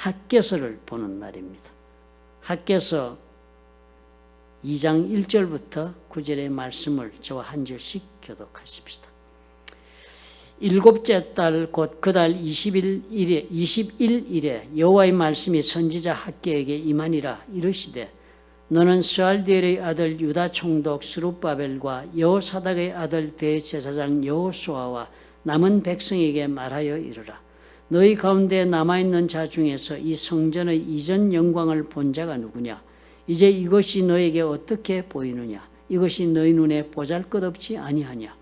학개서를 보는 날입니다. 학개서 2장 1절부터 9절의 말씀을 저와 한 절씩 교독하십시다. 일곱째 달 곧 그 달 21일에 여호와의 말씀이 선지자 학개에게 임하니라. 이르시되 너는 스알디엘의 아들 유다 총독 스룹바벨과 여호사닥의 아들 대제사장 여호수아와 남은 백성에게 말하여 이르라. 너희 가운데 남아있는 자 중에서 이 성전의 이전 영광을 본 자가 누구냐? 이제 이것이 너에게 어떻게 보이느냐? 이것이 너희 눈에 보잘것없지 아니하냐?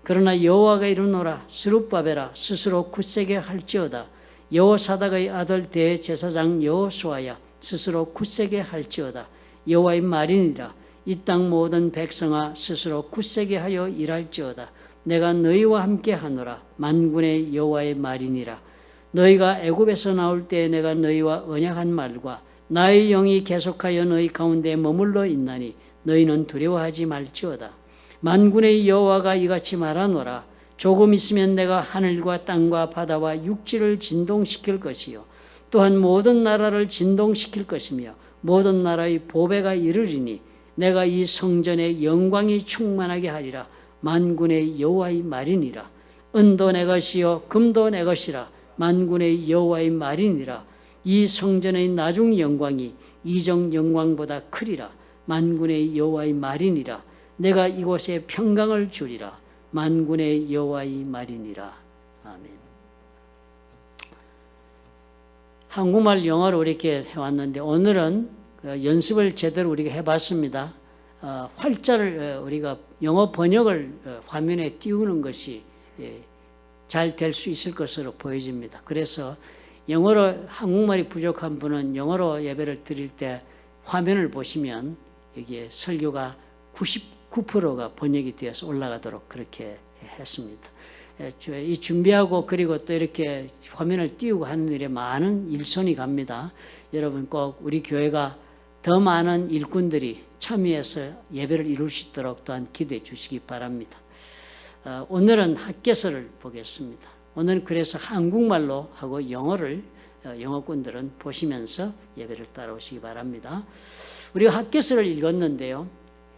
그러나 여호와가 이르노라. 스룹바벨아 스스로 굳세게 할지어다. 여호사닥의 아들 대제사장 여호수아야 스스로 굳세게 할지어다. 여호와의 말이니라. 이 땅 모든 백성아 스스로 굳세게 하여 일할지어다. 내가 너희와 함께 하노라. 만군의 여호와의 말이니라. 너희가 애굽에서 나올 때 내가 너희와 언약한 말과 나의 영이 계속하여 너희 가운데 머물러 있나니 너희는 두려워하지 말지어다. 만군의 여호와가 이같이 말하노라. 조금 있으면 내가 하늘과 땅과 바다와 육지를 진동시킬 것이요 또한 모든 나라를 진동시킬 것이며 모든 나라의 보배가 이르리니 내가 이 성전의 영광이 충만하게 하리라. 만군의 여호와의 말이니라. 은도 내 것이요 금도 내 것이라. 만군의 여호와의 말이니라. 이 성전의 나중 영광이 이전 영광보다 크리라. 만군의 여호와의 말이니라. 내가 이곳에 평강을 주리라. 만군의 여호와의 말이니라. 아멘. 한국말 영어로 이렇게 해왔는데 오늘은 연습을 제대로 우리가 해봤습니다. 활자를 우리가 영어 번역을 화면에 띄우는 것이 잘 될 수 있을 것으로 보여집니다. 그래서 영어로 한국말이 부족한 분은 영어로 예배를 드릴 때 화면을 보시면 여기에 설교가 99%가 번역이 되어서 올라가도록 그렇게 했습니다. 이 준비하고 그리고 또 이렇게 화면을 띄우고 하는 일에 많은 일손이 갑니다. 여러분 꼭 우리 교회가 더 많은 일꾼들이 참여해서 예배를 이룰 수 있도록 또한 기도해 주시기 바랍니다. 오늘은 학개서를 보겠습니다. 오늘 그래서 한국말로 하고 영어를 영어꾼들은 보시면서 예배를 따라오시기 바랍니다. 우리가 학개서를 읽었는데요.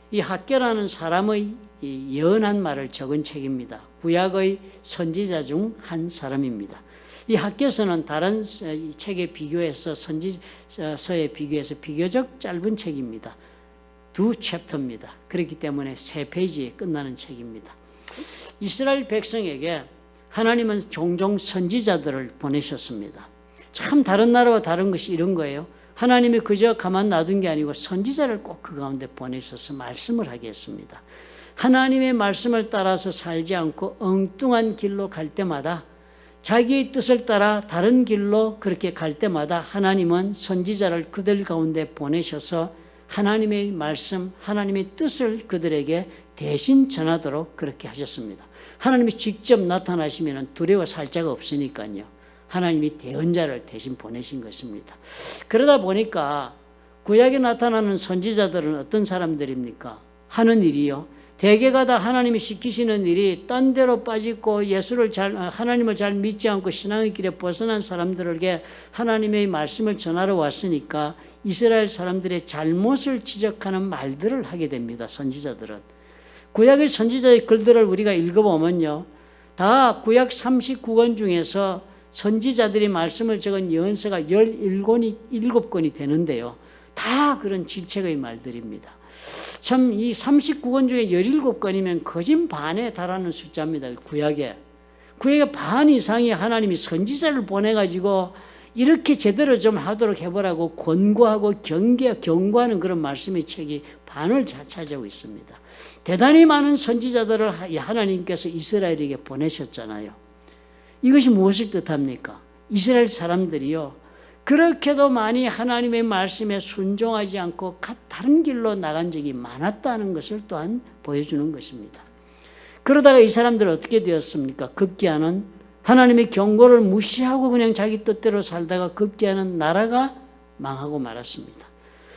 이 학개라는 사람의 예언한 말을 적은 책입니다. 구약의 선지자 중 한 사람입니다. 이 학개서는 다른 책에 비교해서 선지서에 비교해서 비교적 짧은 책입니다. 2챕터입니다. 그렇기 때문에 3페이지에 끝나는 책입니다. 이스라엘 백성에게 하나님은 종종 선지자들을 보내셨습니다. 참 다른 나라와 다른 것이 이런 거예요. 하나님이 그저 가만 놔둔 게 아니고 선지자를 꼭 그 가운데 보내셔서 말씀을 하게 했습니다. 하나님의 말씀을 따라서 살지 않고 엉뚱한 길로 갈 때마다 자기의 뜻을 따라 다른 길로 그렇게 갈 때마다 하나님은 선지자를 그들 가운데 보내셔서 하나님의 말씀, 하나님의 뜻을 그들에게 대신 전하도록 그렇게 하셨습니다. 하나님이 직접 나타나시면 두려워 살 자가 없으니까요. 하나님이 대언자를 대신 보내신 것입니다. 그러다 보니까 구약에 나타나는 선지자들은 어떤 사람들입니까? 하는 일이요. 대개가 다 하나님이 시키시는 일이 딴 데로 빠지고 하나님을 잘 믿지 않고 신앙의 길에 벗어난 사람들에게 하나님의 말씀을 전하러 왔으니까 이스라엘 사람들의 잘못을 지적하는 말들을 하게 됩니다. 선지자들은. 구약의 선지자의 글들을 우리가 읽어보면요. 다 구약 39권 중에서 선지자들이 말씀을 적은 예언서가 17권이 되는데요. 다 그런 질책의 말들입니다. 참 이 39권 중에 17권이면 거진 반에 달하는 숫자입니다. 구약의 반 이상이 하나님이 선지자를 보내가지고 이렇게 제대로 좀 하도록 해보라고 권고하고 경고하는 그런 말씀의 책이 반을 차지하고 있습니다. 대단히 많은 선지자들을 하나님께서 이스라엘에게 보내셨잖아요. 이것이 무엇을 뜻합니까? 이스라엘 사람들이요. 그렇게도 많이 하나님의 말씀에 순종하지 않고 다른 길로 나간 적이 많았다는 것을 또한 보여주는 것입니다. 그러다가 이 사람들은 어떻게 되었습니까? 급기야는 하나님의 경고를 무시하고 그냥 자기 뜻대로 살다가 급기야는 나라가 망하고 말았습니다.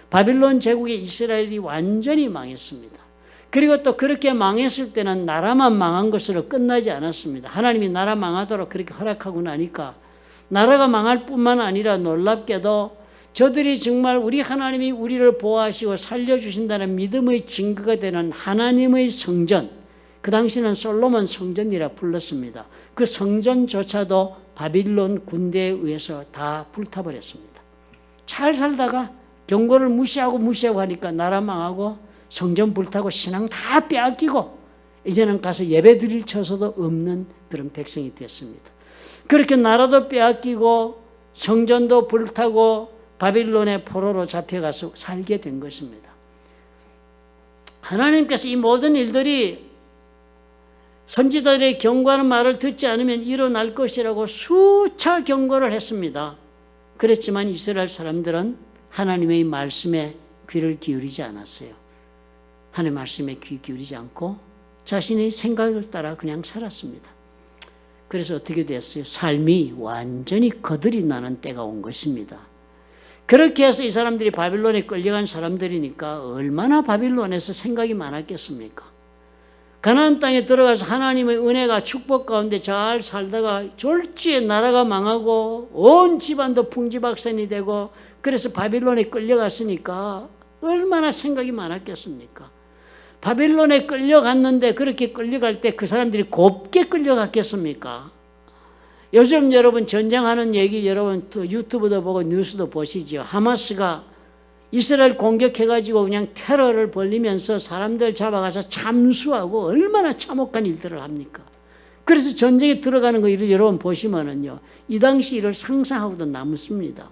바빌론 제국의 이스라엘이 완전히 망했습니다. 그리고 또 그렇게 망했을 때는 나라만 망한 것으로 끝나지 않았습니다. 하나님이 나라 망하도록 그렇게 허락하고 나니까 나라가 망할 뿐만 아니라 놀랍게도 저들이 정말 우리 하나님이 우리를 보호하시고 살려주신다는 믿음의 증거가 되는 하나님의 성전, 그 당시는 솔로몬 성전이라 불렀습니다. 그 성전조차도 바빌론 군대에 의해서 다 불타버렸습니다. 잘 살다가 경고를 무시하고 하니까 나라 망하고 성전 불타고 신앙 다 빼앗기고 이제는 가서 예배 드릴 처소도 없는 그런 백성이 됐습니다. 그렇게 나라도 빼앗기고 성전도 불타고 바빌론의 포로로 잡혀가서 살게 된 것입니다. 하나님께서 이 모든 일들이 선지자들의 경고하는 말을 듣지 않으면 일어날 것이라고 수차 경고를 했습니다. 그랬지만 이스라엘 사람들은 하나님의 말씀에 귀를 기울이지 않았어요. 하나님의 말씀에 귀 기울이지 않고 자신의 생각을 따라 그냥 살았습니다. 그래서 어떻게 됐어요? 삶이 완전히 거들이 나는 때가 온 것입니다. 그렇게 해서 이 사람들이 바빌론에 끌려간 사람들이니까 얼마나 바빌론에서 생각이 많았겠습니까? 가나안 땅에 들어가서 하나님의 은혜가 축복 가운데 잘 살다가 졸지에 나라가 망하고 온 집안도 풍지박산이 되고 그래서 바빌론에 끌려갔으니까 얼마나 생각이 많았겠습니까? 바빌론에 끌려갔는데 그렇게 끌려갈 때 그 사람들이 곱게 끌려갔겠습니까? 요즘 여러분 전쟁하는 얘기 여러분 유튜브도 보고 뉴스도 보시죠. 하마스가 이스라엘 공격해가지고 그냥 테러를 벌리면서 사람들 잡아가서 참수하고 얼마나 참혹한 일들을 합니까? 그래서 전쟁에 들어가는 거 일을 여러분 보시면은요, 이 당시 일을 상상하고도 남습니다.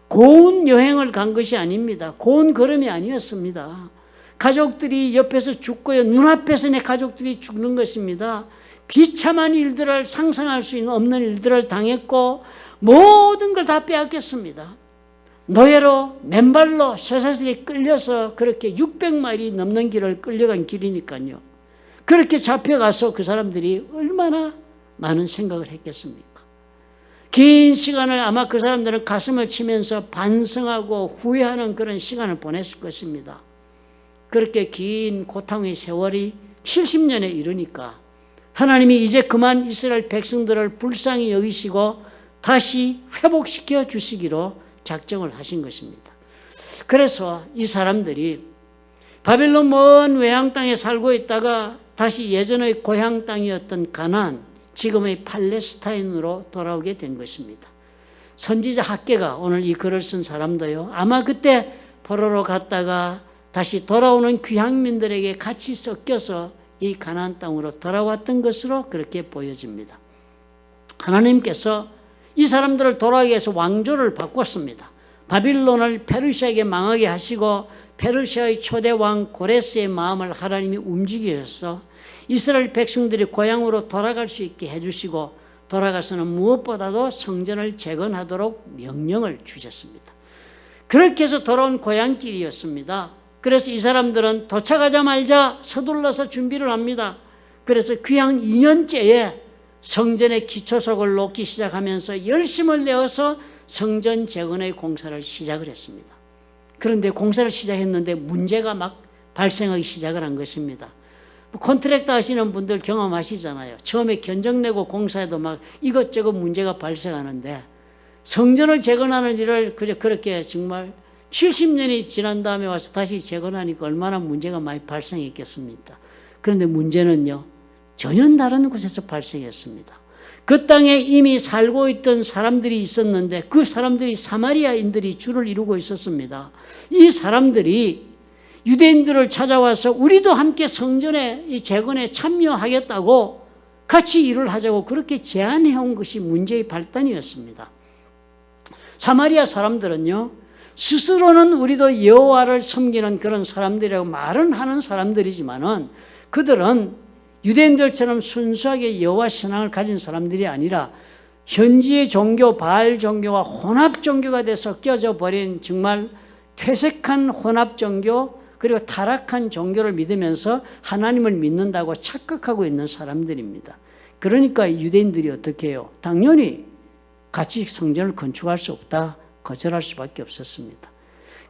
고운 여행을 간 것이 아닙니다. 고운 걸음이 아니었습니다. 가족들이 옆에서 죽고요, 눈앞에서 내 가족들이 죽는 것입니다. 비참한 일들을 상상할 수 없는 일들을 당했고 모든 걸 다 빼앗겼습니다. 노예로 맨발로 쇠사슬이 끌려서 그렇게 600마일이 넘는 길을 끌려간 길이니까요. 그렇게 잡혀가서 그 사람들이 얼마나 많은 생각을 했겠습니까? 긴 시간을 아마 그 사람들은 가슴을 치면서 반성하고 후회하는 그런 시간을 보냈을 것입니다. 그렇게 긴 고통의 세월이 70년에 이르니까 하나님이 이제 그만 이스라엘 백성들을 불쌍히 여기시고 다시 회복시켜 주시기로 작정을 하신 것입니다. 그래서 이 사람들이 바빌론 먼 외향 땅에 살고 있다가 다시 예전의 고향 땅이었던 가나안, 지금의 팔레스타인으로 돌아오게 된 것입니다. 선지자 학개가 오늘 이 글을 쓴 사람도요, 아마 그때 포로로 갔다가 다시 돌아오는 귀향민들에게 같이 섞여서 이 가나안 땅으로 돌아왔던 것으로 그렇게 보여집니다. 하나님께서 이 사람들을 돌아오게 해서 왕조를 바꿨습니다. 바빌론을 페르시아에게 망하게 하시고 페르시아의 초대 왕 고레스의 마음을 하나님이 움직여서 이스라엘 백성들이 고향으로 돌아갈 수 있게 해주시고 돌아가서는 무엇보다도 성전을 재건하도록 명령을 주셨습니다. 그렇게 해서 돌아온 고향길이었습니다. 그래서 이 사람들은 도착하자마자 서둘러서 준비를 합니다. 그래서 귀향 2년째에 성전의 기초석을 놓기 시작하면서 열심을 내어서 성전 재건의 공사를 시작을 했습니다. 그런데 공사를 시작했는데 문제가 막 발생하기 시작을 한 것입니다. 콘트랙터 하시는 분들 경험하시잖아요. 처음에 견적 내고 공사해도 막 이것저것 문제가 발생하는데 성전을 재건하는 일을 그렇게 정말 70년이 지난 다음에 와서 다시 재건하니까 얼마나 문제가 많이 발생했겠습니까? 그런데 문제는요, 전혀 다른 곳에서 발생했습니다. 그 땅에 이미 살고 있던 사람들이 있었는데 그 사람들이 사마리아인들이 주를 이루고 있었습니다. 이 사람들이 유대인들을 찾아와서 우리도 함께 성전의 이 재건에 참여하겠다고 같이 일을 하자고 그렇게 제안해온 것이 문제의 발단이었습니다. 사마리아 사람들은요, 스스로는 우리도 여호와를 섬기는 그런 사람들이라고 말은 하는 사람들이지만은 그들은 유대인들처럼 순수하게 여호와 신앙을 가진 사람들이 아니라 현지의 종교, 바알 종교와 혼합 종교가 돼서 섞여져 버린 정말 퇴색한 혼합 종교, 그리고 타락한 종교를 믿으면서 하나님을 믿는다고 착각하고 있는 사람들입니다. 그러니까 유대인들이 어떻게 해요? 당연히 같이 성전을 건축할 수 없다, 거절할 수밖에 없었습니다.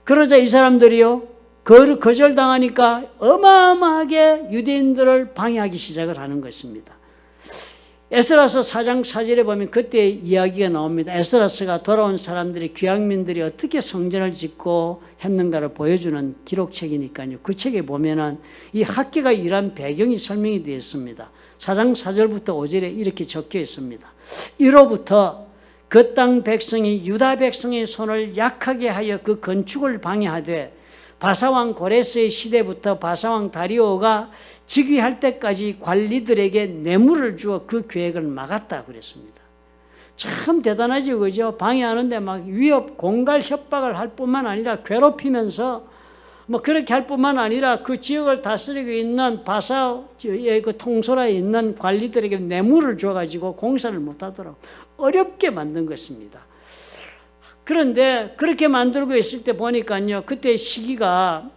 그러자 이 사람들이요, 거절당하니까 어마어마하게 유대인들을 방해하기 시작을 하는 것입니다. 에스라서 4장 4절에 보면 그때 이야기가 나옵니다. 에스라서가 돌아온 사람들이 귀향민들이 어떻게 성전을 짓고 했는가를 보여주는 기록책이니까요. 그 책에 보면은 이 학개가 일한 배경이 설명이 되어 있습니다. 4장 4절부터 5절에 이렇게 적혀 있습니다. 이로부터 그 땅 백성이 유다 백성의 손을 약하게 하여 그 건축을 방해하되 바사왕 고레스의 시대부터 바사왕 다리오가 즉위할 때까지 관리들에게 뇌물을 주어 그 계획을 막았다 그랬습니다. 참 대단하죠, 그죠? 방해하는데 막 위협, 공갈 협박을 할 뿐만 아니라 괴롭히면서 뭐 그렇게 할 뿐만 아니라 그 지역을 다스리고 있는 바사의 그 통솔하에 있는 관리들에게 뇌물을 줘가지고 공사를 못하도록 어렵게 만든 것입니다. 그런데 그렇게 만들고 있을 때 보니까요, 그때 시기가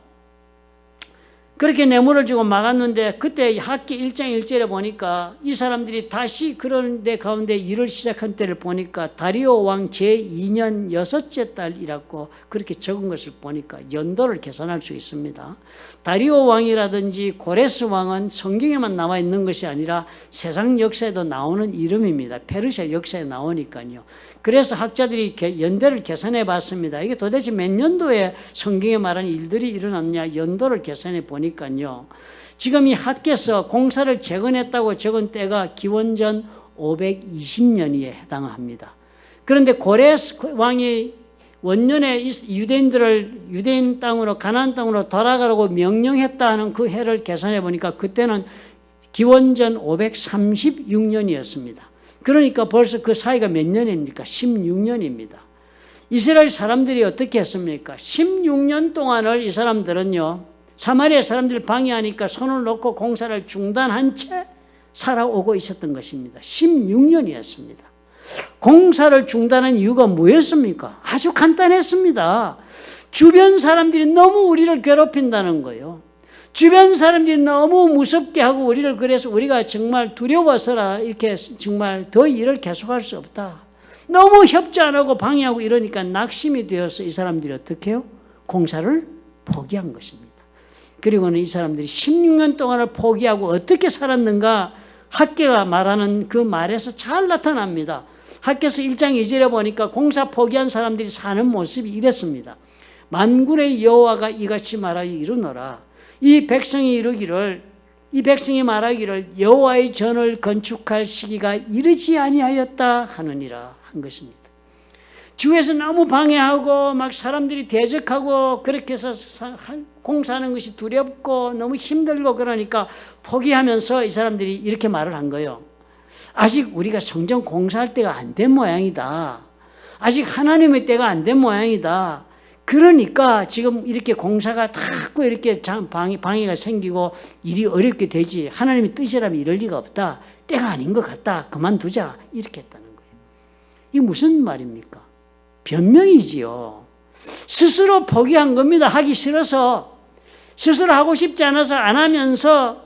그렇게 뇌물을 주고 막았는데 그때 학기 1장 1절에 보니까 이 사람들이 다시 그런 데 가운데 일을 시작한 때를 보니까 다리오 왕 제2년 6째 달이라고 그렇게 적은 것을 보니까 연도를 계산할 수 있습니다. 다리오 왕이라든지 고레스 왕은 성경에만 나와 있는 것이 아니라 세상 역사에도 나오는 이름입니다. 페르시아 역사에 나오니까요. 그래서 학자들이 연대를 계산해 봤습니다. 이게 도대체 몇 년도에 성경에 말하는 일들이 일어났냐 연도를 계산해 보니까요. 지금 이 학개서 공사를 재건했다고 적은 때가 기원전 520년에 해당합니다. 그런데 고레스 왕이 원년에 유대인들을 유대인 땅으로 가나안 땅으로 돌아가라고 명령했다 하는 그 해를 계산해 보니까 그때는 기원전 536년이었습니다. 그러니까 벌써 그 사이가 몇 년입니까? 16년입니다. 이스라엘 사람들이 어떻게 했습니까? 16년 동안을 이 사람들은요, 사마리아 사람들을 방해하니까 손을 놓고 공사를 중단한 채 살아오고 있었던 것입니다. 16년이었습니다. 공사를 중단한 이유가 뭐였습니까? 아주 간단했습니다. 주변 사람들이 너무 우리를 괴롭힌다는 거예요. 주변 사람들이 너무 무섭게 하고 우리를 그래서 우리가 정말 두려워서라 이렇게 정말 더 일을 계속할 수 없다. 너무 협조 안 하고 방해하고 이러니까 낙심이 되어서 이 사람들이 어떻게 해요? 공사를 포기한 것입니다. 그리고는 이 사람들이 16년 동안을 포기하고 어떻게 살았는가 학개가 말하는 그 말에서 잘 나타납니다. 학개서 1장 2절에 보니까 공사 포기한 사람들이 사는 모습이 이랬습니다. 만군의 여호와가 이같이 말하여 이르노라. 이 백성이 말하기를 여호와의 전을 건축할 시기가 이르지 아니하였다 하느니라 한 것입니다. 주에서 너무 방해하고 막 사람들이 대적하고 그렇게 해서 공사하는 것이 두렵고 너무 힘들고 그러니까 포기하면서 이 사람들이 이렇게 말을 한 거예요. 아직 우리가 성전 공사할 때가 안 된 모양이다. 아직 하나님의 때가 안 된 모양이다. 그러니까 지금 이렇게 공사가 자꾸 이렇게 방해가 생기고 일이 어렵게 되지. 하나님의 뜻이라면 이럴 리가 없다. 때가 아닌 것 같다. 그만두자. 이렇게 했다는 거예요. 이게 무슨 말입니까? 변명이지요. 스스로 포기한 겁니다. 하기 싫어서. 스스로 하고 싶지 않아서 안 하면서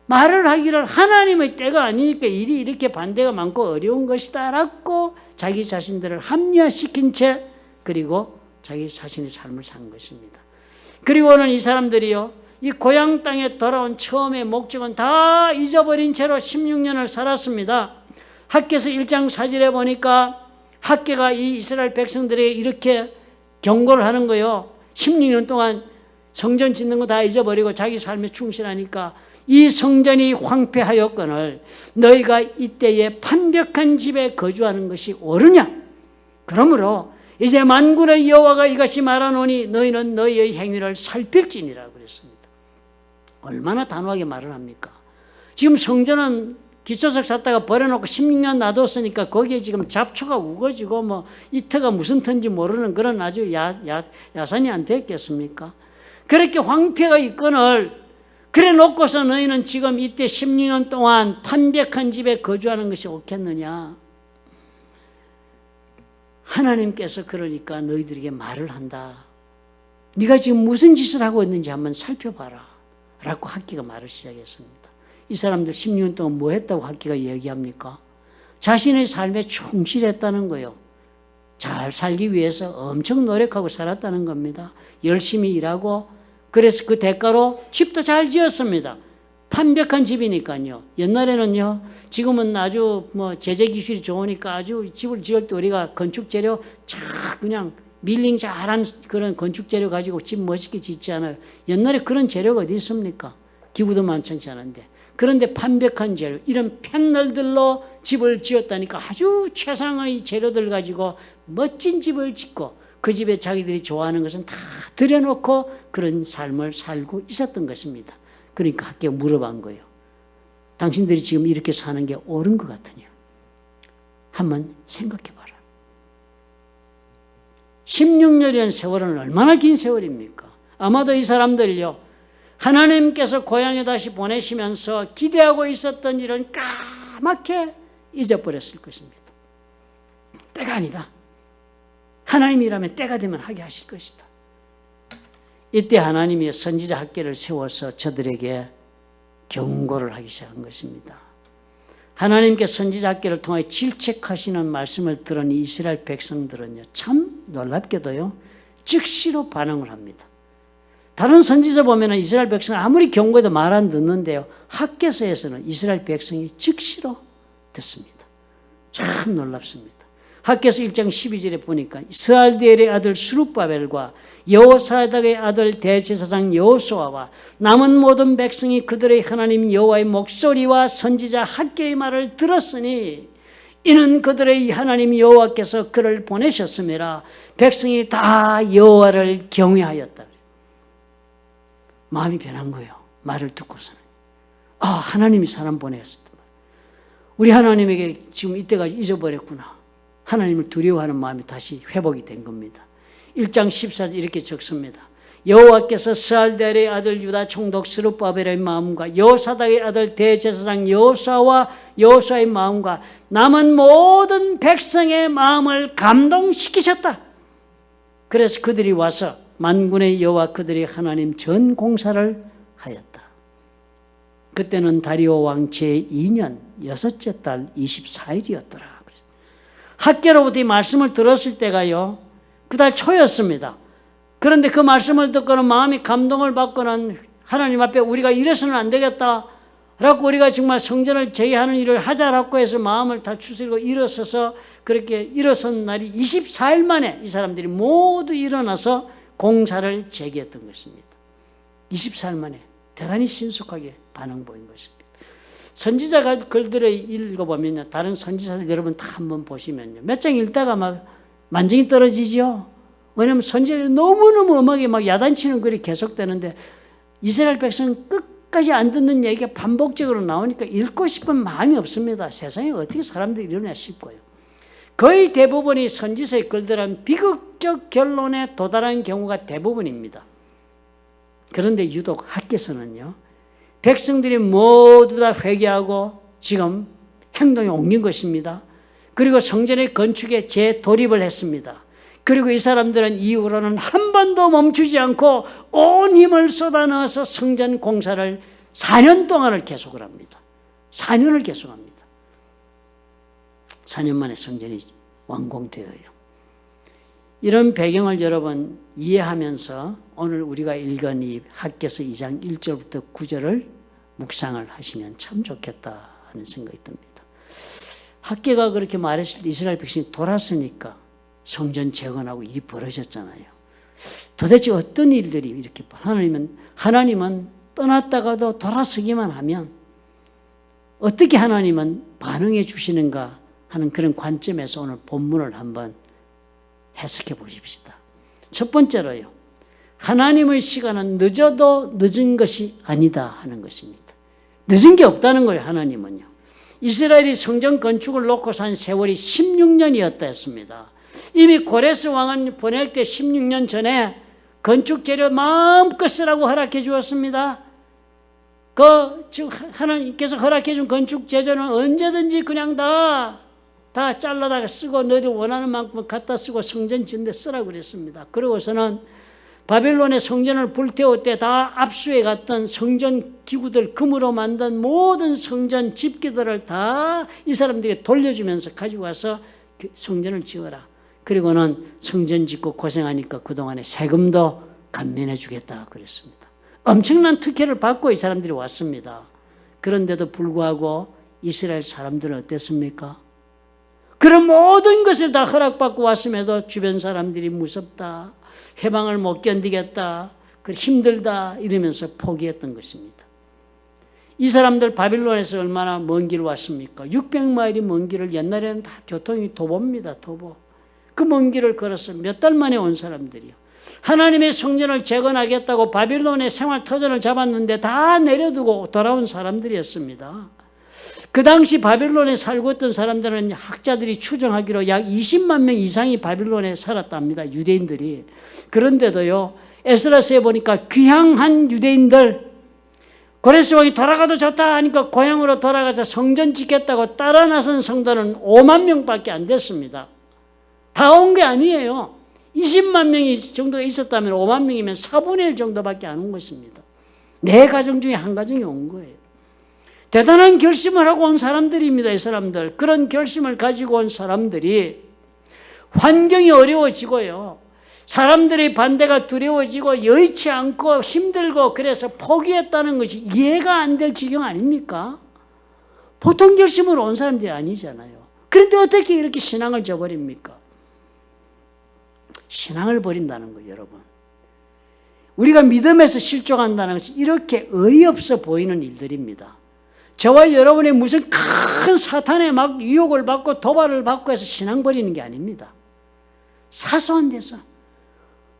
말을 하기를 하나님의 때가 아니니까 일이 이렇게 반대가 많고 어려운 것이다 라고 자기 자신들을 합리화시킨 채 그리고 자기 자신의 삶을 산 것입니다. 그리고는 이 사람들이요, 이 고향 땅에 돌아온 처음의 목적은 다 잊어버린 채로 16년을 살았습니다. 학개서 1장 4절에 보니까 학개가 이 이스라엘 백성들에게 이렇게 경고를 하는 거예요. 16년 동안 성전 짓는 거 다 잊어버리고 자기 삶에 충실하니까 이 성전이 황폐하였거늘 너희가 이때에 판벽한 집에 거주하는 것이 옳으냐? 그러므로 이제 만군의 여호와가 이같이 말하노니 너희는 너희의 행위를 살필지니라 그랬습니다. 얼마나 단호하게 말을 합니까? 지금 성전은 기초석 샀다가 버려놓고 16년 놔뒀으니까 거기에 지금 잡초가 우거지고 뭐 이터가 무슨 터인지 모르는 그런 아주 야산이 안 됐겠습니까? 그렇게 황폐가 있거늘 그래 놓고서 너희는 지금 이때 16년 동안 판벽한 집에 거주하는 것이 옳겠느냐? 하나님께서 그러니까 너희들에게 말을 한다. 네가 지금 무슨 짓을 하고 있는지 한번 살펴봐라 라고 학기가 말을 시작했습니다. 이 사람들 16년 동안 뭐 했다고 학기가 얘기합니까? 자신의 삶에 충실했다는 거예요. 잘 살기 위해서 엄청 노력하고 살았다는 겁니다. 열심히 일하고 그래서 그 대가로 집도 잘 지었습니다. 판벽한 집이니까요. 옛날에는요, 지금은 아주 제재 기술이 좋으니까 아주 집을 지을 때 우리가 건축 재료 쫙 그냥 밀링 잘한 그런 건축 재료 가지고 집 멋있게 짓지 않아요. 옛날에 그런 재료가 어디 있습니까? 기구도 많지 않은데. 그런데 판벽한 재료, 이런 패널들로 집을 지었다니까 아주 최상의 재료들 가지고 멋진 집을 짓고 그 집에 자기들이 좋아하는 것은 다 들여놓고 그런 삶을 살고 있었던 것입니다. 그러니까 학교가 물어본 거예요. 당신들이 지금 이렇게 사는 게 옳은 것 같으냐? 한번 생각해 봐라. 16년이라는 세월은 얼마나 긴 세월입니까? 아마도 이 사람들요, 하나님께서 고향에 다시 보내시면서 기대하고 있었던 일은 까맣게 잊어버렸을 것입니다. 때가 아니다. 하나님이라면 때가 되면 하게 하실 것이다. 이때 하나님이 선지자 학계를 세워서 저들에게 경고를 하기 시작한 것입니다. 하나님께 선지자 학계를 통해 질책하시는 말씀을 들은 이스라엘 백성들은요, 참 놀랍게도요, 즉시로 반응을 합니다. 다른 선지자 보면 이스라엘 백성은 아무리 경고해도 말 안 듣는데요, 학계서에서는 이스라엘 백성이 즉시로 듣습니다. 참 놀랍습니다. 학계서 1장 12절에 보니까 스알디엘의 아들 스룹바벨과 여호사닥의 아들 대제사장 여호수아와 남은 모든 백성이 그들의 하나님 여호와의 목소리와 선지자 학계의 말을 들었으니 이는 그들의 하나님 여호와께서 그를 보내셨음이라. 백성이 다 여호와를 경외하였다. 마음이 변한 거예요. 말을 듣고서는. 하나님이 사람 보내셨다. 우리 하나님에게 지금 이때까지 잊어버렸구나. 하나님을 두려워하는 마음이 다시 회복이 된 겁니다. 1장 14절 이렇게 적습니다. 여호와께서 스알델의 아들 유다 총독 스룹바벨의 마음과 여호사닥의 아들 대제사장 여호수아와 여호수아의 마음과 남은 모든 백성의 마음을 감동시키셨다. 그래서 그들이 와서 만군의 여호와 그들의 하나님 전 공사를 하였다. 그때는 다리오 왕 제2년 6째 달 24일이었더라. 학계로부터 이 말씀을 들었을 때가요, 그달 초였습니다. 그런데 그 말씀을 듣고는 마음이 감동을 받고는 하나님 앞에 우리가 이래서는 안 되겠다 라고 우리가 정말 성전을 재개하는 일을 하자라고 해서 마음을 다 추스리고 일어서서 그렇게 일어선 날이 24일 만에 이 사람들이 모두 일어나서 공사를 재개했던 것입니다. 24일 만에 대단히 신속하게 반응 보인 것입니다. 선지자 글들을 읽어보면요, 다른 선지자들 여러분 다 한번 보시면요, 몇 장 읽다가 막 만정이 떨어지죠. 왜냐하면 선지자들이 너무너무 음악이 막 야단치는 글이 계속되는데 이스라엘 백성은 끝까지 안 듣는 얘기가 반복적으로 나오니까 읽고 싶은 마음이 없습니다. 세상에 어떻게 사람들이 이러냐 싶고요. 거의 대부분이 선지서의 글들은 비극적 결론에 도달한 경우가 대부분입니다. 그런데 유독 학계서는요, 백성들이 모두 다 회개하고 지금 행동에 옮긴 것입니다. 그리고 성전의 건축에 재돌입을 했습니다. 그리고 이 사람들은 이후로는 한 번도 멈추지 않고 온 힘을 쏟아넣어서 성전 공사를 4년 동안을 계속을 합니다. 4년을 계속합니다. 4년 만에 성전이 완공되어요. 이런 배경을 여러분 이해하면서 오늘 우리가 읽은 이 학계서 2장 1절부터 9절을 묵상을 하시면 참 좋겠다 하는 생각이 듭니다. 학계가 그렇게 말했을 때 이스라엘 백성이 돌았으니까 성전 재건하고 일이 벌어졌잖아요. 도대체 어떤 일들이 이렇게 하나님은 떠났다가도 돌아서기만 하면 어떻게 하나님은 반응해 주시는가 하는 그런 관점에서 오늘 본문을 한번 해석해 보십시다. 첫 번째로요, 하나님의 시간은 늦어도 늦은 것이 아니다 하는 것입니다. 늦은 게 없다는 거예요. 하나님은요. 이스라엘이 성전 건축을 놓고 산 세월이 16년이었다 했습니다. 이미 고레스 왕은 보낼 때 16년 전에 건축 재료 마음껏 쓰라고 허락해 주었습니다. 하나님께서 허락해 준 건축 재료는 언제든지 그냥 다 잘라다가 쓰고 너희들 원하는 만큼 갖다 쓰고 성전 짓는데 쓰라고 그랬습니다. 그러고서는 바벨론의 성전을 불태울 때 다 압수해 갔던 성전 기구들, 금으로 만든 모든 성전 집기들을 다 이 사람들에게 돌려주면서 가지고 와서 성전을 지어라. 그리고는 성전 짓고 고생하니까 그동안에 세금도 감면해 주겠다 그랬습니다. 엄청난 특혜를 받고 이 사람들이 왔습니다. 그런데도 불구하고 이스라엘 사람들은 어땠습니까? 그런 모든 것을 다 허락받고 왔음에도 주변 사람들이 무섭다, 해방을 못 견디겠다, 힘들다 이러면서 포기했던 것입니다. 이 사람들 바빌론에서 얼마나 먼 길 왔습니까? 600마일이 먼 길을, 옛날에는 다 교통이 도보입니다. 도보. 그 먼 길을 걸어서 몇 달 만에 온 사람들이요. 하나님의 성전을 재건하겠다고 바빌론의 생활터전을 잡았는데 다 내려두고 돌아온 사람들이었습니다. 그 당시 바빌론에 살고 있던 사람들은 학자들이 추정하기로 약 20만 명 이상이 바빌론에 살았답니다. 유대인들이. 그런데도요, 에스라서에 보니까 귀향한 유대인들, 고레스 왕이 돌아가도 좋다 하니까 고향으로 돌아가서 성전 짓겠다고 따라 나선 성도는 5만 명밖에 안 됐습니다. 다 온 게 아니에요. 20만 명이 정도가 있었다면 5만 명이면 4분의 1 정도밖에 안 온 것입니다. 4가정 중에 한 가정이 온 거예요. 대단한 결심을 하고 온 사람들입니다. 이 사람들. 그런 결심을 가지고 온 사람들이 환경이 어려워지고요, 사람들의 반대가 두려워지고 여의치 않고 힘들고 그래서 포기했다는 것이 이해가 안 될 지경 아닙니까? 보통 결심으로 온 사람들이 아니잖아요. 그런데 어떻게 이렇게 신앙을 저버립니까? 신앙을 버린다는 거예요, 여러분. 우리가 믿음에서 실족한다는 것은 이렇게 어이없어 보이는 일들입니다. 저와 여러분이 무슨 큰 사탄에 막 유혹을 받고 도발을 받고 해서 신앙 버리는 게 아닙니다. 사소한 데서,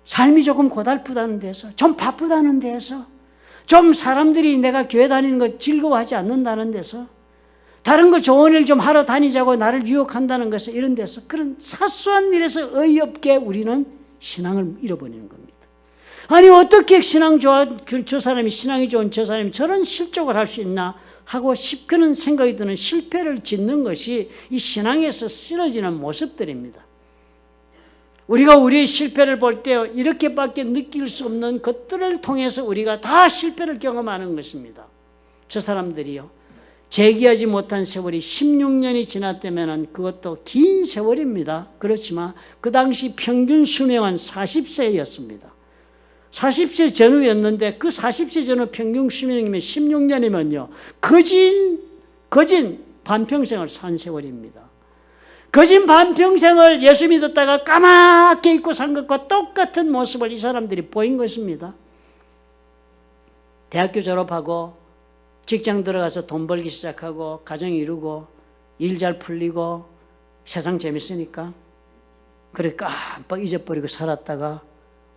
삶이 조금 고달프다는 데서, 좀 바쁘다는 데서, 좀 사람들이 내가 교회 다니는 거 즐거워하지 않는다는 데서, 다른 거 좋은 일 좀 하러 다니자고 나를 유혹한다는 것에서, 이런 데서, 그런 사소한 일에서 어이없게 우리는 신앙을 잃어버리는 겁니다. 아니 어떻게 신앙 저 사람이 신앙이 좋은 저 사람이 저런 실족을 할 수 있나 하고 그런 생각이 드는 실패를 짓는 것이 이 신앙에서 쓰러지는 모습들입니다. 우리가 우리의 실패를 볼 때 이렇게밖에 느낄 수 없는 것들을 통해서 우리가 다 실패를 경험하는 것입니다. 저 사람들이요, 재기하지 못한 세월이 16년이 지났다면 그것도 긴 세월입니다. 그렇지만 그 당시 평균 수명은 40세였습니다. 40세 전후였는데 그 40세 전후 평균 수명이면 16년이면요. 거진 반평생을 산 세월입니다. 거진 반평생을 예수 믿었다가 까맣게 잊고 산 것과 똑같은 모습을 이 사람들이 보인 것입니다. 대학교 졸업하고 직장 들어가서 돈 벌기 시작하고 가정 이루고 일 잘 풀리고 세상 재밌으니까 그래 깜빡 잊어버리고 살았다가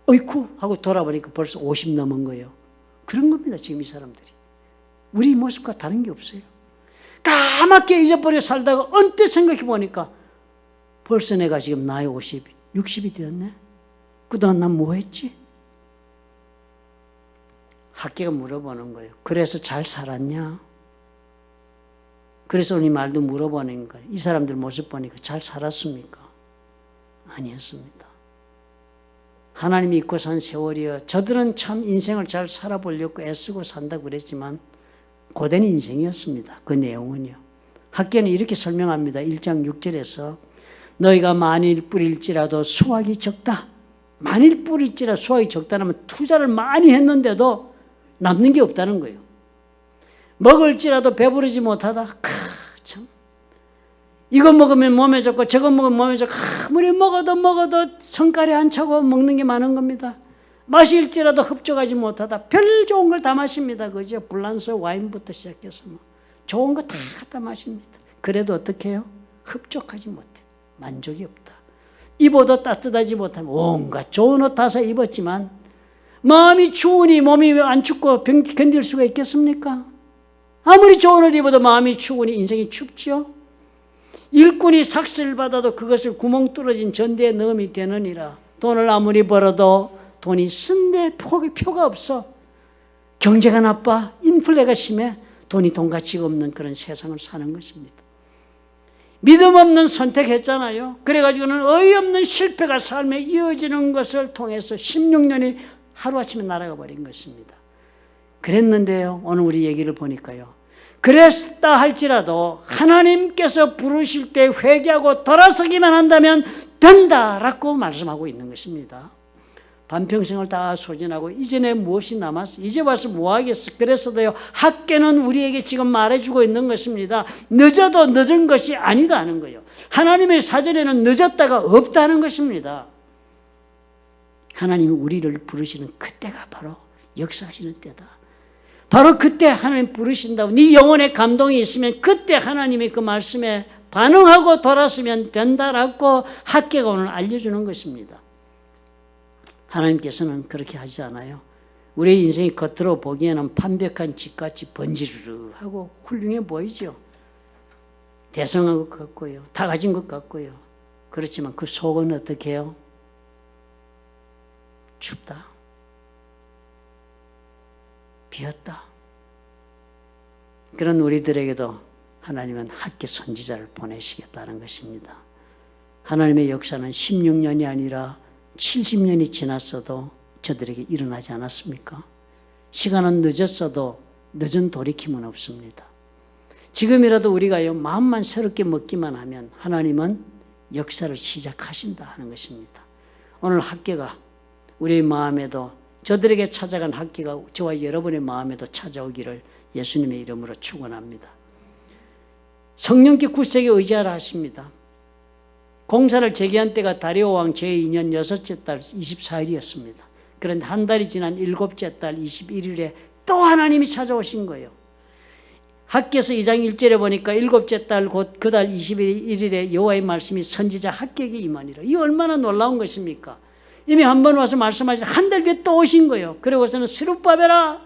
어이쿠 하고 돌아보니까 벌써 50 넘은 거예요. 그런 겁니다, 지금 이 사람들이. 우리 모습과 다른 게 없어요. 까맣게 잊어버리고 살다가 언뜻 생각해 보니까 벌써 내가 지금 나이 50, 60이 되었네. 그동안 난 뭐 했지? 학계가 물어보는 거예요. 그래서 잘 살았냐? 그래서 우리 말도 물어보는 거예요. 이 사람들 모습 보니까 잘 살았습니까? 아니었습니다. 하나님이 잊고 산 세월이요, 저들은 참 인생을 잘 살아보려고 애쓰고 산다고 그랬지만 고된 인생이었습니다. 그 내용은요. 학계는 이렇게 설명합니다. 1장 6절에서 너희가 만일 뿌릴지라도 수확이 적다. 만일 뿌릴지라도 수확이 적다면 투자를 많이 했는데도 남는 게 없다는 거예요. 먹을지라도 배부르지 못하다. 참. 이거 먹으면 몸에 좋고 저거 먹으면 몸에 좋고 아무리 먹어도 성깔이 안 차고 먹는 게 많은 겁니다. 마실지라도 흡족하지 못하다. 별 좋은 걸 다 마십니다. 그죠? 블란스 와인부터 시작해서 좋은 거 다 갖다 마십니다. 그래도 어떻게 해요? 흡족하지 못해. 만족이 없다. 입어도 따뜻하지 못하면 온갖 좋은 옷 다 사 입었지만 마음이 추우니 몸이 안 춥고 견딜 수가 있겠습니까? 아무리 좋은 옷 입어도 마음이 추우니 인생이 춥죠. 일꾼이 삭슬 받아도 그것을 구멍 뚫어진 전대에 넣음이 되느니라. 돈을 아무리 벌어도 돈이 쓴데 표가 없어. 경제가 나빠. 인플레가 심해. 돈이 돈 가치가 없는 그런 세상을 사는 것입니다. 믿음 없는 선택했잖아요. 그래가지고는 어이없는 실패가 삶에 이어지는 것을 통해서 16년이 하루아침에 날아가 버린 것입니다. 그랬는데요, 오늘 우리 얘기를 보니까요, 그랬다 할지라도 하나님께서 부르실 때 회개하고 돌아서기만 한다면 된다라고 말씀하고 있는 것입니다. 반평생을 다 소진하고 이전에 무엇이 남았어? 이제 와서 뭐 하겠어? 그래서도요, 학계는 우리에게 지금 말해주고 있는 것입니다. 늦어도 늦은 것이 아니다는 거예요. 하나님의 사전에는 늦었다가 없다는 것입니다. 하나님이 우리를 부르시는 그때가 바로 역사하시는 때다. 바로 그때 하나님 부르신다고 네 영혼에 감동이 있으면 그때 하나님이 그 말씀에 반응하고 돌아서면 된다라고 학계가 오늘 알려주는 것입니다. 하나님께서는 그렇게 하지 않아요. 우리의 인생이 겉으로 보기에는 완벽한 집같이 번지르르하고 훌륭해 보이죠. 대성한 것 같고요. 다 가진 것 같고요. 그렇지만 그 속은 어떻게 해요? 춥다. 비었다. 그런 우리들에게도 하나님은 학계 선지자를 보내시겠다는 것입니다. 하나님의 역사는 16년이 아니라 70년이 지났어도 저들에게 일어나지 않았습니까? 시간은 늦었어도 늦은 돌이킴은 없습니다. 지금이라도 우리가요, 마음만 새롭게 먹기만 하면 하나님은 역사를 시작하신다 하는 것입니다. 오늘 학계가 우리의 마음에도 저들에게 찾아간 학계가 저와 여러분의 마음에도 찾아오기를 예수님의 이름으로 축원합니다. 성령께 굳세게 의지하라 하십니다. 공사를 재개한 때가 다리오 왕 제2년 6째 달 24일이었습니다. 그런데 한 달이 지난 7째 달 21일에 또 하나님이 찾아오신 거예요. 학개서 2장 1절에 보니까 7째 달 곧 그 달 21일에 여호와의 말씀이 선지자 학개에게 임하니라. 이 얼마나 놀라운 것입니까? 이미 한 번 와서 말씀하신 한 달 뒤에 또 오신 거예요. 그러고서는 스룹바벨아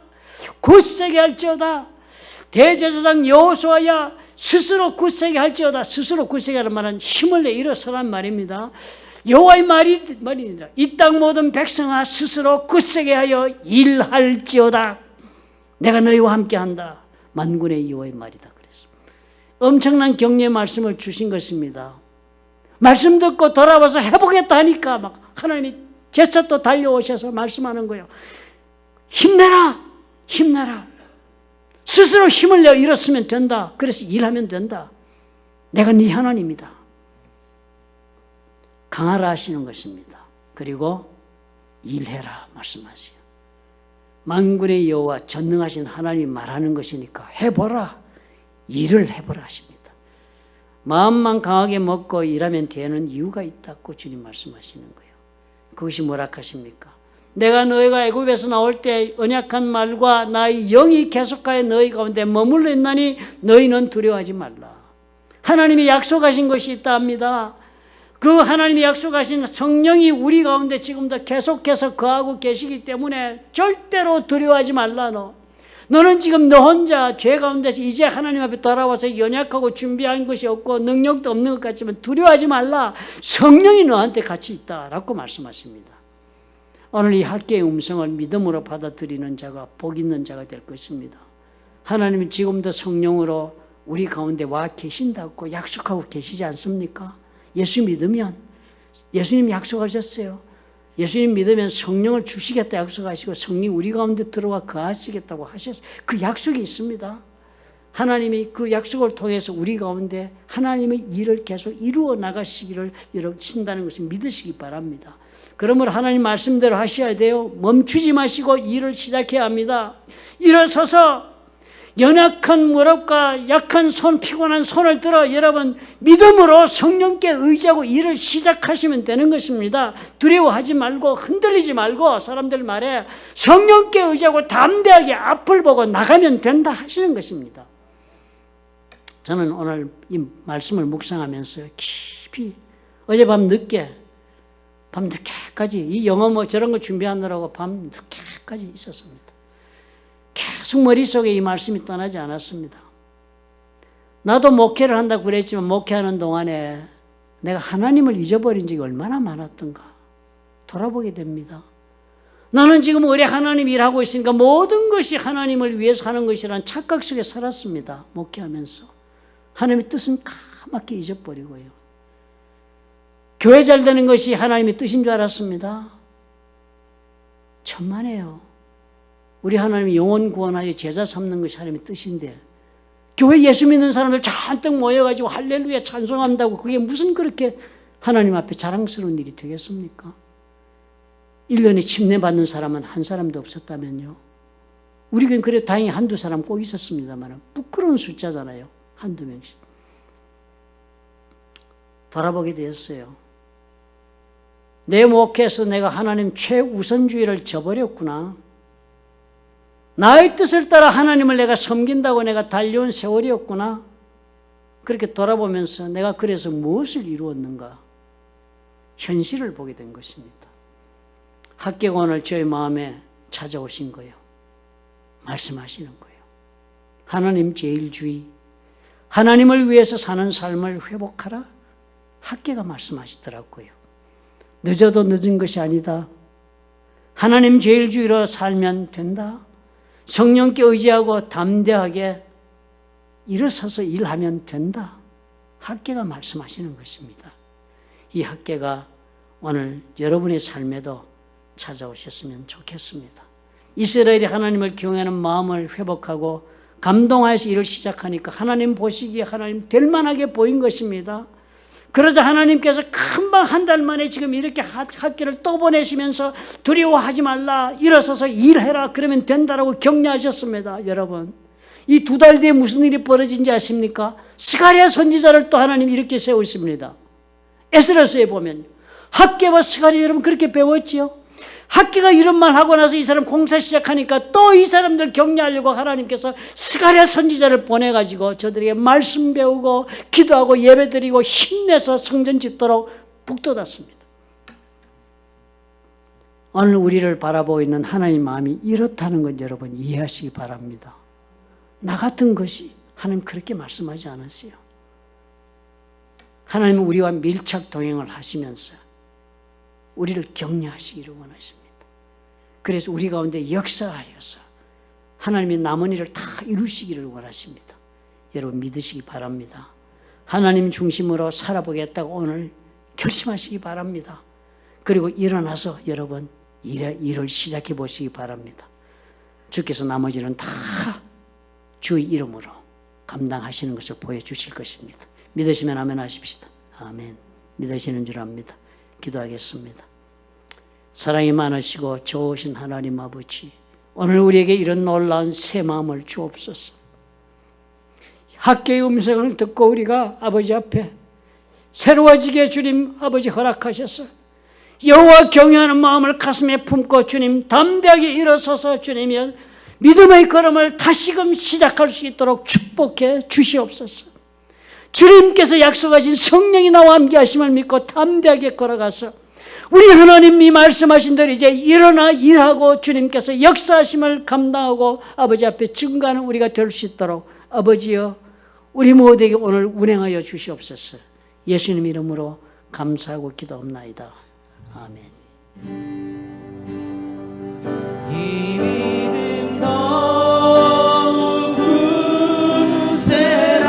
굳세게 할지어다. 대제사장 여호수아야 스스로 굳세게 할지어다. 스스로 굳세게 하는 말은 힘을 내 일어서란 말입니다. 여호와의 말이니라. 이 땅 모든 백성아 스스로 굳세게 하여 일할지어다. 내가 너희와 함께한다. 만군의 여호와의 말이다. 그래서 엄청난 격려의 말씀을 주신 것입니다. 말씀 듣고 돌아와서 해보겠다 하니까 막 하나님이 제차 또 달려오셔서 말씀하는 거예요. 힘내라. 힘내라. 스스로 힘을 내 일었으면 된다. 그래서 일하면 된다. 내가 네 하나님이다. 강하라 하시는 것입니다. 그리고 일해라 말씀하세요. 만군의 여호와 전능하신 하나님이 말하는 것이니까 해보라. 일을 해보라 하십니다. 마음만 강하게 먹고 일하면 되는 이유가 있다고 주님 말씀하시는 거예요. 그것이 뭐라 하십니까? 내가 너희가 애굽에서 나올 때 언약한 말과 나의 영이 계속하여 너희 가운데 머물러 있나니 너희는 두려워하지 말라. 하나님이 약속하신 것이 있다 합니다. 그 하나님이 약속하신 성령이 우리 가운데 지금도 계속해서 거하고 계시기 때문에 절대로 두려워하지 말라. 너는 지금 너 혼자 죄 가운데서 이제 하나님 앞에 돌아와서 연약하고 준비한 것이 없고 능력도 없는 것 같지만 두려워하지 말라. 성령이 너한테 같이 있다라고 말씀하십니다. 오늘 이 학계의 음성을 믿음으로 받아들이는 자가 복 있는 자가 될 것입니다. 하나님은 지금도 성령으로 우리 가운데 와 계신다고 약속하고 계시지 않습니까? 예수 믿으면 예수님 약속하셨어요. 예수님 믿으면 성령을 주시겠다 약속하시고 성령이 우리 가운데 들어와 거하시겠다고 하셨어요. 그 약속이 있습니다. 하나님이 그 약속을 통해서 우리 가운데 하나님의 일을 계속 이루어 나가시기를 여러분 신다는 것을 믿으시기 바랍니다. 그러므로 하나님 말씀대로 하셔야 돼요. 멈추지 마시고 일을 시작해야 합니다. 일어서서 연약한 무릎과 약한 손, 피곤한 손을 들어 여러분 믿음으로 성령께 의지하고 일을 시작하시면 되는 것입니다. 두려워하지 말고 흔들리지 말고 사람들 말에 성령께 의지하고 담대하게 앞을 보고 나가면 된다 하시는 것입니다. 저는 오늘 이 말씀을 묵상하면서 깊이 어젯밤 늦게까지 이 영어 뭐 저런 거 준비하느라고 밤 늦게까지 있었습니다. 계속 머릿속에 이 말씀이 떠나지 않았습니다. 나도 목회를 한다고 그랬지만 목회하는 동안에 내가 하나님을 잊어버린 적이 얼마나 많았던가 돌아보게 됩니다. 나는 지금 의뢰 하나님 일하고 있으니까 모든 것이 하나님을 위해서 하는 것이라는 착각 속에 살았습니다. 목회하면서. 하나님의 뜻은 까맣게 잊어버리고요. 교회 잘 되는 것이 하나님의 뜻인 줄 알았습니다. 천만에요. 우리 하나님이 영혼 구원하여 제자 삼는 것이 하나님의 뜻인데 교회 예수 믿는 사람들 잔뜩 모여가지고 할렐루야 찬송한다고 그게 무슨 그렇게 하나님 앞에 자랑스러운 일이 되겠습니까? 1년에 침례받는 사람은 한 사람도 없었다면요. 우리 교회는 그래 다행히 한두 사람 꼭 있었습니다만 부끄러운 숫자잖아요. 한두 명씩. 돌아보게 되었어요. 내 목회에서 내가 하나님 최우선주의를 저버렸구나. 나의 뜻을 따라 하나님을 내가 섬긴다고 내가 달려온 세월이었구나. 그렇게 돌아보면서 내가 그래서 무엇을 이루었는가? 현실을 보게 된 것입니다. 학교가 오늘 저의 마음에 찾아오신 거예요. 말씀하시는 거예요. 하나님 제일주의, 하나님을 위해서 사는 삶을 회복하라. 학교가 말씀하시더라고요. 늦어도 늦은 것이 아니다. 하나님 제일주의로 살면 된다. 성령께 의지하고 담대하게 일어서서 일하면 된다. 학교가 말씀하시는 것입니다. 이 학교가 오늘 여러분의 삶에도 찾아오셨으면 좋겠습니다. 이스라엘이 하나님을 경외하는 마음을 회복하고 감동하여서 일을 시작하니까 하나님 보시기에 하나님 될 만하게 보인 것입니다. 그러자 하나님께서 금방 한 달 만에 지금 이렇게 학교를 또 보내시면서 두려워하지 말라, 일어서서 일해라, 그러면 된다라고 격려하셨습니다. 여러분, 이 2달 뒤에 무슨 일이 벌어진지 아십니까? 스가랴 선지자를 또 하나님 이렇게 세우십니다. 에스라서에 보면 학교와 스가랴 여러분 그렇게 배웠지요? 학교가 이런 말 하고 나서 이 사람 공사 시작하니까 또 이 사람들 격려하려고 하나님께서 스가랴 선지자를 보내가지고 저들에게 말씀 배우고 기도하고 예배드리고 힘내서 성전 짓도록 북돋았습니다. 오늘 우리를 바라보고 있는 하나님 마음이 이렇다는 것 여러분 이해하시기 바랍니다. 나 같은 것이 하나님 그렇게 말씀하지 않았어요. 하나님은 우리와 밀착 동행을 하시면서 우리를 격려하시기를 원하십니다. 그래서 우리 가운데 역사하여서 하나님이 남은 일을 다 이루시기를 원하십니다. 여러분 믿으시기 바랍니다. 하나님 중심으로 살아보겠다고 오늘 결심하시기 바랍니다. 그리고 일어나서 여러분 일을 시작해 보시기 바랍니다. 주께서 나머지는 다 주의 이름으로 감당하시는 것을 보여주실 것입니다. 믿으시면 아멘 하십시다. 아멘. 믿으시는 줄 압니다. 기도하겠습니다. 사랑이 많으시고 좋으신 하나님 아버지, 오늘 우리에게 이런 놀라운 새 마음을 주옵소서. 학교의 음성을 듣고 우리가 아버지 앞에 새로워지게 주님 아버지 허락하셔서 여호와 경외하는 마음을 가슴에 품고 주님 담대하게 일어서서 주님의 믿음의 걸음을 다시금 시작할 수 있도록 축복해 주시옵소서. 주님께서 약속하신 성령이 나와 함께 하심을 믿고 담대하게 걸어가서 우리 하나님이 말씀하신 대로 이제 일어나 일하고 주님께서 역사하심을 감당하고 아버지 앞에 증거하는 우리가 될 수 있도록 아버지여 우리 모두에게 오늘 운행하여 주시옵소서. 예수님 이름으로 감사하고 기도합나이다. 아멘. 이 믿음 너무 큰 세랑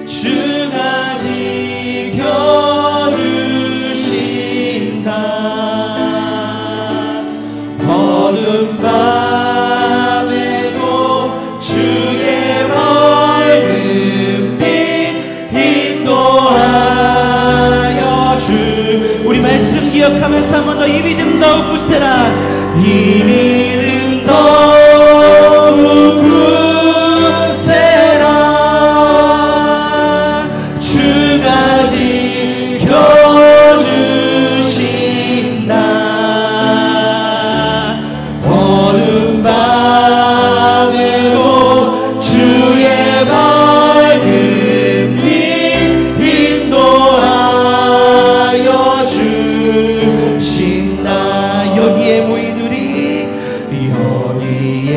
주가 지켜주신다. 어둠 밤에도 주의 밝은 빛 인도하여 주. 우리 말씀 기억하면서 한 번 더 이 믿음 더욱 굳세라. 이 믿음 더욱 굳세라. 주가 지켜주신다. 어둠 밤에도 주의 밝은 빛 인도하여 주신다. 여기에 모인 우리, 여기에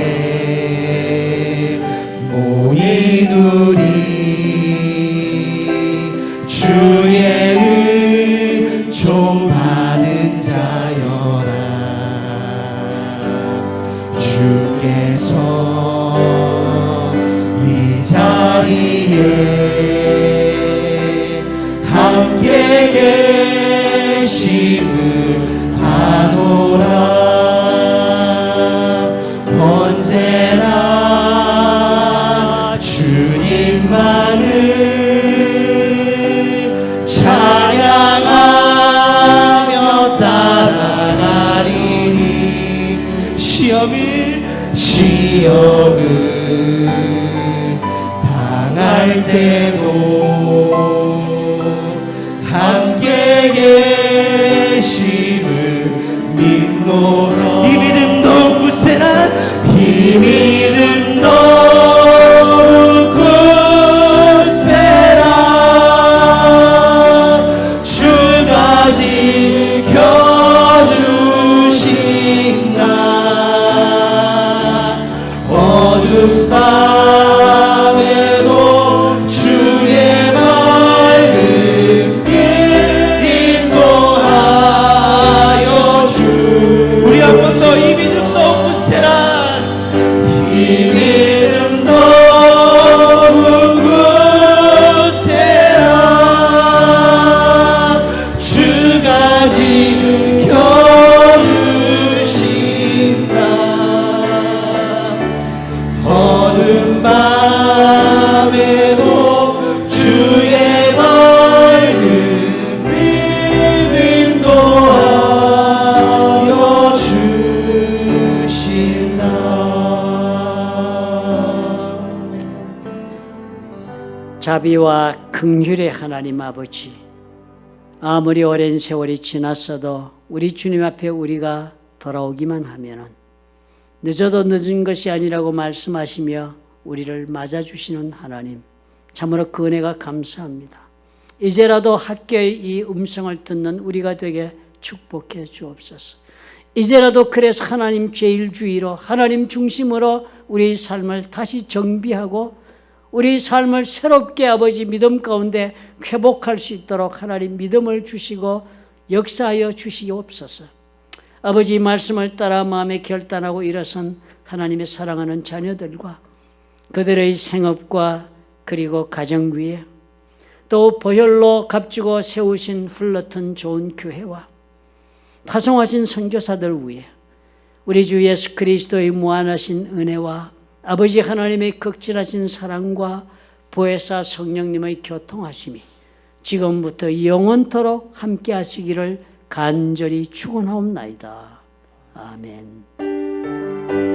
모인 우리 주의 은총 받은 자여라. 주께서 이 자리에 함께 계심을 아노라. 언제나 주님만을 찬양하며 시험을 당할 때도 함께 계심을 믿노라. 이 믿음도 굳세라. 이 믿음도 굳세라. 주가 지켜주신다. 어둠 밤에도 주의 맑은 빛 인도하여 주. 우리 한 번 더 이 믿음도 굳세라. 이 믿음도 굳세라. 주가 지켜주신다. 어둠 밤에도 주의 맑은 빛 인도하여 주신다. 자비와 긍휼의 하나님 아버지, 아무리 오랜 세월이 지났어도 우리 주님 앞에 우리가 돌아오기만 하면은 늦어도 늦은 것이 아니라고 말씀하시며 우리를 맞아주시는 하나님, 참으로 그 은혜가 감사합니다. 이제라도 학교의 이 음성을 듣는 우리가 되게 축복해 주옵소서. 이제라도 그래서 하나님 제일주의로, 하나님 중심으로 우리 삶을 다시 정비하고 우리 삶을 새롭게 아버지 믿음 가운데 회복할 수 있도록 하나님 믿음을 주시고 역사하여 주시옵소서. 아버지 말씀을 따라 마음에 결단하고 일어선 하나님의 사랑하는 자녀들과 그들의 생업과 그리고 가정 위에 또 보혈로 값지고 세우신 흘러튼 좋은 교회와 파송하신 선교사들 위에 우리 주 예수 그리스도의 무한하신 은혜와 아버지 하나님의 극진하신 사랑과 보혜사 성령님의 교통하심이 지금부터 영원토록 함께 하시기를 간절히 축원하옵나이다. 아멘.